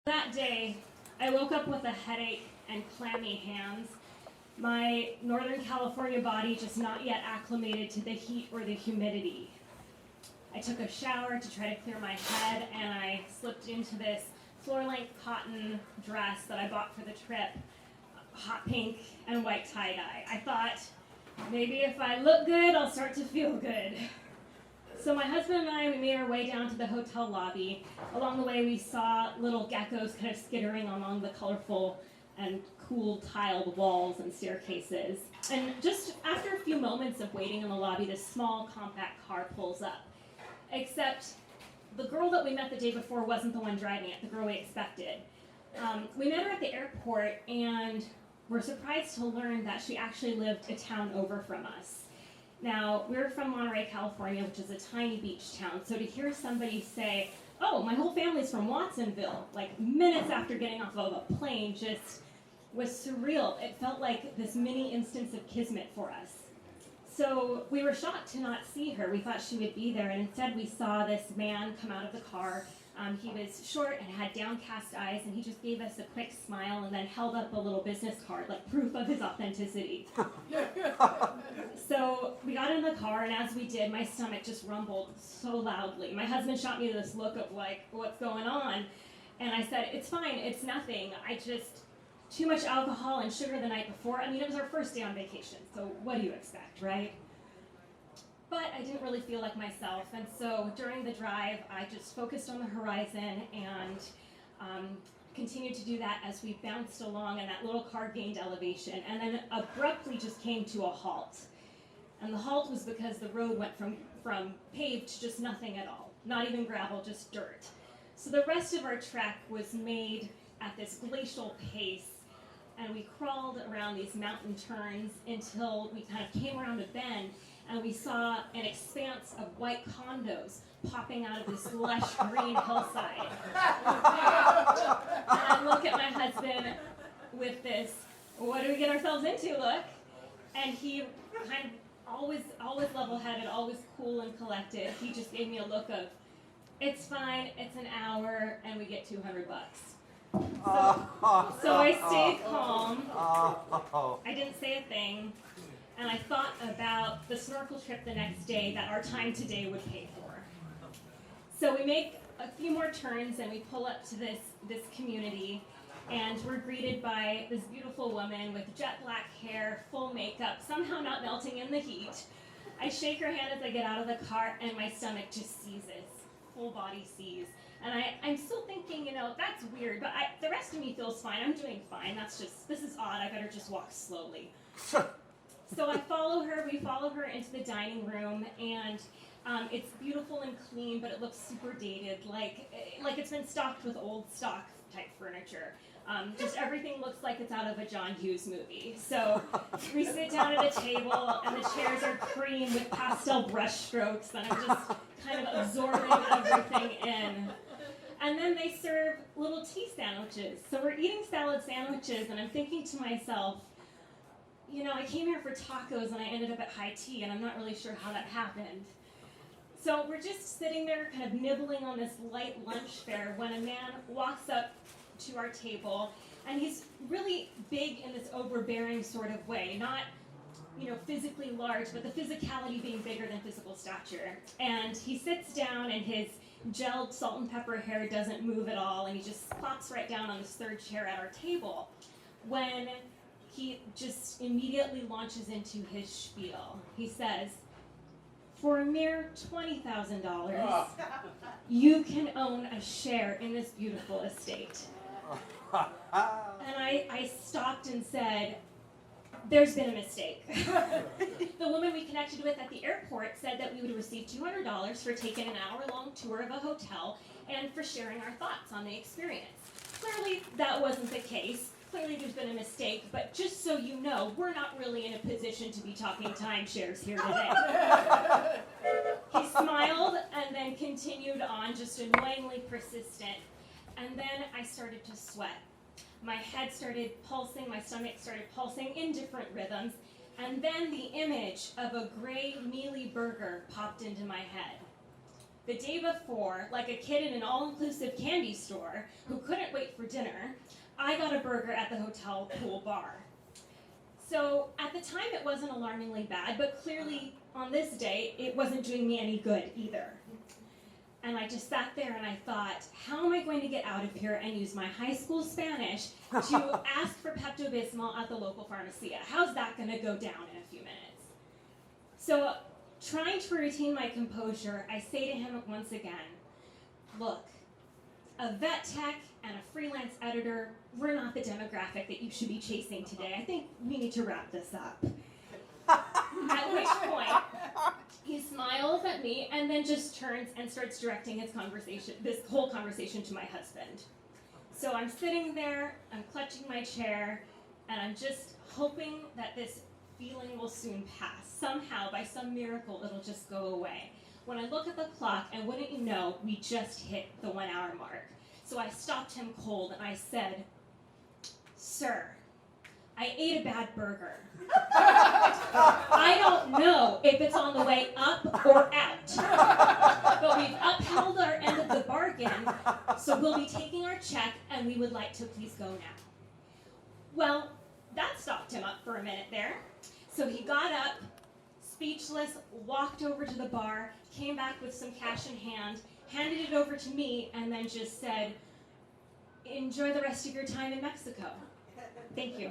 That day, I woke up with a headache and clammy hands. My Northern California body just not yet acclimated to the heat or the humidity. I took a shower to try to clear my head, and I slipped into this floor-length cotton dress that I bought for the trip, hot pink and white tie-dye. I thought, maybe if I look good, I'll start to feel good. So my husband and I, we made our way down to the hotel lobby. Along the way, we saw little geckos kind of skittering along the colorful and cool tiled walls and staircases. And just after a few moments of waiting in the lobby, this small, compact car pulls up. Except the girl that we met the day before wasn't the one driving it, the girl we expected. We met her at the airport, and were surprised to learn that she actually lived a town over from us. Now, we're from Monterey, California, which is a tiny beach town, so to hear somebody say, oh, my whole family's from Watsonville, like minutes after getting off of a plane, just was surreal. It felt like this mini instance of kismet for us. So we were shocked to not see her. We thought she would be there, and instead we saw this man come out of the car. He was short and had downcast eyes, and he just gave us a quick smile and then held up a little business card, like proof of his authenticity. So we got in the car, and as we did, my stomach just rumbled so loudly. My husband shot me this look of like, what's going on? And I said, it's fine, it's nothing. Too much alcohol and sugar the night before. I mean, it was our first day on vacation, so what do you expect, right? But I didn't really feel like myself, and so during the drive, I just focused on the horizon and continued to do that as we bounced along, and that little car gained elevation, and then abruptly just came to a halt. And the halt was because the road went from paved to just nothing at all, not even gravel, just dirt. So the rest of our trek was made at this glacial pace, and we crawled around these mountain turns until we kind of came around a bend, and we saw an expanse of white condos popping out of this lush green hillside. And I look at my husband with this, what do we get ourselves into look? And he kind of always level-headed, always cool and collected. He just gave me a look of, it's fine, it's an hour, and we get $200. So I stayed calm. I didn't say a thing. And I thought about the snorkel trip the next day that our time today would pay for. So we make a few more turns, and we pull up to this community, and we're greeted by this beautiful woman with jet black hair, full makeup, somehow not melting in the heat. I shake her hand as I get out of the car, and my stomach just seizes, full body seize. And I'm still thinking, that's weird, but the rest of me feels fine. I'm doing fine. This is odd. I better just walk slowly. So we follow her into the dining room, and it's beautiful and clean, but it looks super dated, like it's been stocked with old stock type furniture. Just everything looks like it's out of a John Hughes movie. So we sit down at a table, and the chairs are cream with pastel brush strokes, and I'm just kind of absorbing everything in. And then they serve little tea sandwiches. So we're eating salad sandwiches, and I'm thinking to myself, I came here for tacos, and I ended up at high tea, and I'm not really sure how that happened. So we're just sitting there kind of nibbling on this light lunch fare when a man walks up to our table, and he's really big in this overbearing sort of way, not physically large, but the physicality being bigger than physical stature. And he sits down, and his gelled salt and pepper hair doesn't move at all, and he just plops right down on this third chair at our table when he just immediately launches into his spiel. He says, for a mere $20,000, you can own a share in this beautiful estate. And I stopped and said, there's been a mistake. The woman we connected with at the airport said that we would receive $200 for taking an hour-long tour of a hotel and for sharing our thoughts on the experience. Clearly, that wasn't the case. Clearly, there's been a mistake, but just so you know, we're not really in a position to be talking timeshares here today. He smiled and then continued on, just annoyingly persistent, and then I started to sweat. My head started pulsing, my stomach started pulsing in different rhythms, and then the image of a gray mealy burger popped into my head. The day before, like a kid in an all-inclusive candy store who couldn't wait for dinner, I got a burger at the hotel pool bar. So at the time it wasn't alarmingly bad, but clearly on this day it wasn't doing me any good either. And I just sat there and I thought, how am I going to get out of here and use my high school Spanish to ask for Pepto-Bismol at the local pharmacia? How's that going to go down in a few minutes? So trying to retain my composure, I say to him once again, look, a vet tech and a freelance editor, we're not the demographic that you should be chasing today. I think we need to wrap this up. At which point, he smiles at me and then just turns and starts directing this whole conversation to my husband. So I'm sitting there, I'm clutching my chair, and I'm just hoping that this feeling will soon pass. Somehow, by some miracle, it'll just go away. When I look at the clock, and wouldn't you know, we just hit the 1 hour mark. So I stopped him cold and I said, "Sir, I ate a bad burger. I don't know if it's on the way up or out, but we've upheld our end of the bargain, so we'll be taking our check and we would like to please go now." Well, that stopped him up for a minute there. So he got up, speechless, walked over to the bar, came back with some cash in hand, handed it over to me, and then just said, "Enjoy the rest of your time in Mexico." Thank you.